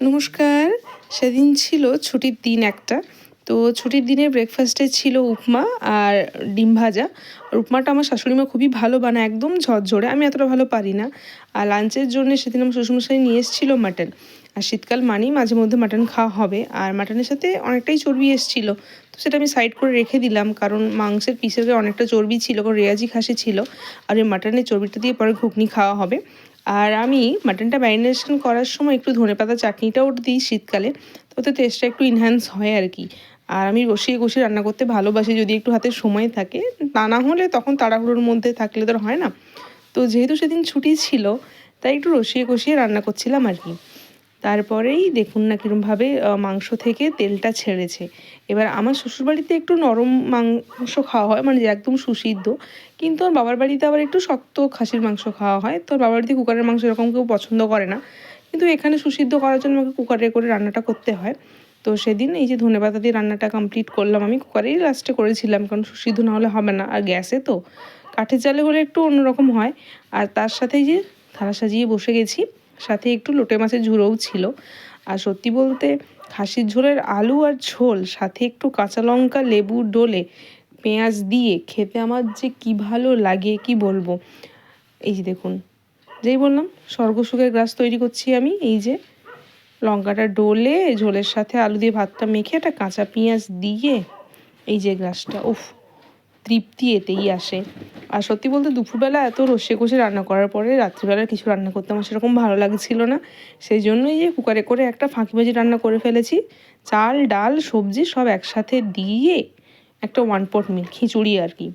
নমস্কার। সেদিন ছিল ছুটির দিন একটা। তো ছুটির দিনের ব্রেকফাস্টে ছিল উপমা আর ডিম ভাজা। আর উপমাটা আমার শাশুড়িমা খুবই ভালো বানায়, একদম ঝরঝরে। আমি এতটা ভালো পারি না। আর লাঞ্চের জন্যে সেদিন আমার শ্বশুরমশাই নিয়ে এসেছিল মাটন। আর শীতকাল মানেই মাঝে মধ্যে মাটন খাওয়া হবে। আর মাটনের সাথে অনেকটাই চর্বি এসেছিল। তো সেটা আমি সাইড করে রেখে দিলাম, কারণ মাংসের পিসের অনেকটা চর্বি ছিল, কারণ রেয়াজি খাসি ছিল। আর ওই মাটনের চর্বিটা দিয়ে পরে ঘুগনি খাওয়া হবে। আর আমি মাটনটা ম্যারিনেশন করার সময় একটু ধনেপাতা চাটনিটাও দিই শীতকালে, তো ওতে টেস্টটা একটু ইনহ্যান্স হয় আর কি। আর আমি কষিয়ে কষিয়ে রান্না করতে ভালোবাসি, যদি একটু হাতে সময় থাকে। তা না হলে তখন তাড়াহুড়োর মধ্যে থাকলে তো হয় না। তো যেহেতু সেদিন ছুটি ছিল, তাই একটু রসিয়ে কষিয়ে রান্না করছিলাম আর কি। তারপরেই দেখুন না কীরমভাবে মাংস থেকে তেলটা ছেড়েছে। এবার আমার শ্বশুরবাড়িতে একটু নরম মাংস খাওয়া হয়, মানে যে একদম সুসিদ্ধ। কিন্তু আমার বাবার বাড়িতে আবার একটু শক্ত খাসির মাংস খাওয়া হয়। তো বাবার বাড়িতে কুকারের মাংস এরকম কেউ পছন্দ করে না। কিন্তু এখানে সুসিদ্ধ করার জন্য আমাকে কুকারে করে রান্নাটা করতে হয়। তো সেদিন এই যে ধনেপাতা দিয়ে রান্নাটা কমপ্লিট করলাম। আমি কুকারেই লাস্টে করেছিলাম, কারণ সুসিদ্ধ না হলে হবে না। আর গ্যাসে তো কাঠের জালে হলে একটু অন্যরকম হয়। আর তার সাথে যে থালা সাজিয়ে বসে গেছি, সাথে একটু লোটে মাছের ঝুড়োও ছিল। আর সত্যি বলতে খাসির ঝোলের আলু আর ঝোল, সাথে একটু কাঁচা লঙ্কা লেবু ডলে পেঁয়াজ দিয়ে খেতে আমার যে কি ভালো লাগে কি বলবো। এই যে দেখুন, যেই বললাম স্বর্গসুখের গ্রাস তৈরি করছি আমি। এই যে লঙ্কাটা ডলে ঝোলের সাথে আলু দিয়ে ভাতটা মেখে একটা কাঁচা পেঁয়াজ দিয়ে এই যে গ্রাসটা, উফ, তৃপ্তি এতেই আসে। আর সত্যি বলতে দুপুরবেলা এত রসে কষে রান্না করার পরে রাত্রিবেলা কিছু রান্না করতে আমার সেরকম ভালো লাগছিল না। সেই জন্যই যে কুকারে করে একটা ফাঁকিবাজি রান্না করে ফেলেছি। চাল ডাল সবজি সব একসাথে দিয়ে একটা ওয়ান পট মিল খিচুড়ি আর কি।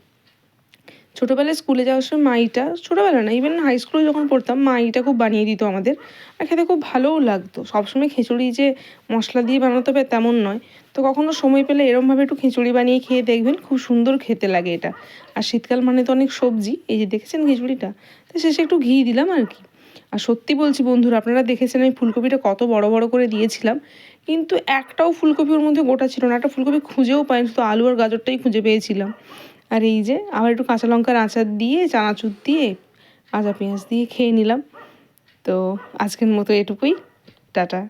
ছোটোবেলায় স্কুলে যাওয়ার সময় মাইটা, ছোটোবেলা না, ইভেন হাই স্কুলে যখন পড়তাম মাইটা খুব বানিয়ে দিত আমাদের। আর খেতে খুব ভালোও লাগতো। সবসময় খিচুড়ি যে মশলা দিয়ে বানাতে হবে তেমন নয়। তো কখনো সময় পেলে এরমভাবে একটু খিচুড়ি বানিয়ে খেয়ে দেখবেন, খুব সুন্দর খেতে লাগে এটা। আর শীতকাল মানে তো অনেক সবজি। এই যে দেখেছেন খিচুড়িটা, তো শেষে একটু ঘি দিলাম আর কি। আর সত্যি বলছি বন্ধুরা, আপনারা দেখেছেন আমি ফুলকপিটা কত বড় বড় করে দিয়েছিলাম, কিন্তু একটাও ফুলকপি ওর মধ্যে গোটা ছিল না। একটা ফুলকপি খুঁজেও পাইনি, শুধু আলু আর গাজরটাই খুঁজে পেয়েছিলাম। আর এই যে আবার একটু কাঁচা লঙ্কার আচার দিয়ে, চানাচুর দিয়ে, কাঁচা পেঁয়াজ দিয়ে খেয়ে নিলাম। তো আজকের মতো এটুকুই। টাটা।